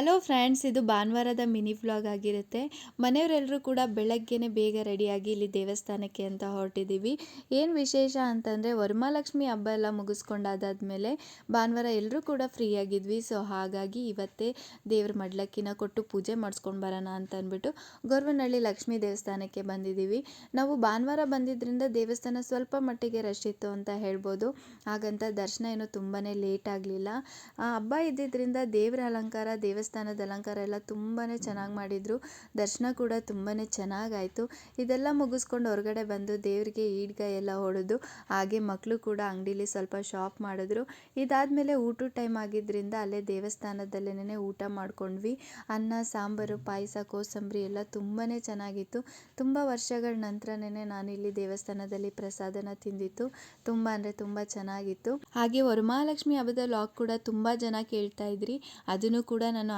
Hello friends, ಇದು ಭಾನುವಾರದ mini vlog ಆಗಿರುತ್ತೆ. ಮನೆಯವರೆಲ್ಲರೂ ಕೂಡ ಬೆಳಗ್ಗೆನೆ ಬೇಗ ರೆಡಿಯಾಗಿ ಇಲ್ಲಿ ದೇವಸ್ಥಾನಕ್ಕೆ ಅಂತ ಹೊರಟಿದ್ದೀವಿ. ಏನು ವಿಶೇಷ ಅಂತಂದರೆ, ವರಮಹಾಲಕ್ಷ್ಮಿ ಹಬ್ಬ ಎಲ್ಲ ಮುಗಿಸ್ಕೊಂಡಾದ್ಮೇಲೆ ಭಾನುವಾರ ಎಲ್ಲರೂ ಕೂಡ ಫ್ರೀ ಆಗಿದ್ವಿ. ಸೊ ಹಾಗಾಗಿ ಇವತ್ತೇ ದೇವ್ರ ಮಡ್ಲಕ್ಕಿನ ಕೊಟ್ಟು ಪೂಜೆ ಮಾಡಿಸ್ಕೊಂಡು ಬರೋಣ ಅಂತ ಅಂದ್ಬಿಟ್ಟು ಗೊರವನಹಳ್ಳಿ ಲಕ್ಷ್ಮೀ ದೇವಸ್ಥಾನಕ್ಕೆ ಬಂದಿದ್ದೀವಿ. ನಾವು ಭಾನುವಾರ ಬಂದಿದ್ದರಿಂದ ದೇವಸ್ಥಾನ ಸ್ವಲ್ಪ ಮಟ್ಟಿಗೆ ರಶ್ ಇತ್ತು ಅಂತ ಹೇಳ್ಬೋದು. ಹಾಗಂತ ದರ್ಶನ ಏನು ತುಂಬಾ ಲೇಟ್ ಆಗಲಿಲ್ಲ. ಹಬ್ಬ ಇದ್ದಿದ್ದರಿಂದ ದೇವರ ಅಲಂಕಾರ, ದೇವಸ್ಥಾನದ ಅಲಂಕಾರ ಎಲ್ಲ ತುಂಬಾ ಚೆನ್ನಾಗಿ ಮಾಡಿದರು. ದರ್ಶನ ಕೂಡ ತುಂಬಾ ಚೆನ್ನಾಗಾಯಿತು. ಇದೆಲ್ಲ ಮುಗಿಸ್ಕೊಂಡು ಹೊರಗಡೆ ಬಂದು ದೇವರಿಗೆ ಈಡ್ಗಾಯಿ ಎಲ್ಲ ಹೊಡೆದು, ಹಾಗೆ ಮಕ್ಕಳು ಕೂಡ ಅಂಗಡೀಲಿ ಸ್ವಲ್ಪ ಶಾಪ್ ಮಾಡಿದ್ರು. ಇದಾದಮೇಲೆ ಊಟದ ಟೈಮ್ ಆಗಿದ್ದರಿಂದ ಅಲ್ಲೇ ದೇವಸ್ಥಾನದಲ್ಲೇ ಊಟ ಮಾಡ್ಕೊಂಡ್ವಿ. ಅನ್ನ, ಸಾಂಬಾರು, ಪಾಯಸ, ಕೋಸಂಬರಿ ಎಲ್ಲ ತುಂಬಾ ಚೆನ್ನಾಗಿತ್ತು. ತುಂಬ ವರ್ಷಗಳ ನಂತರನೇ ನಾನಿಲ್ಲಿ ದೇವಸ್ಥಾನದಲ್ಲಿ ಪ್ರಸಾದನ ತಿಂದಿತ್ತು. ತುಂಬ ಅಂದರೆ ತುಂಬ ಚೆನ್ನಾಗಿತ್ತು. ಹಾಗೆ ವರಮಹಾಲಕ್ಷ್ಮಿ ಹಬ್ಬದ ಲಾಗ್ ಕೂಡ ತುಂಬ ಜನ ಕೇಳ್ತಾ ಇದ್ರಿ. ಅದನ್ನು ಕೂಡ ನಾನು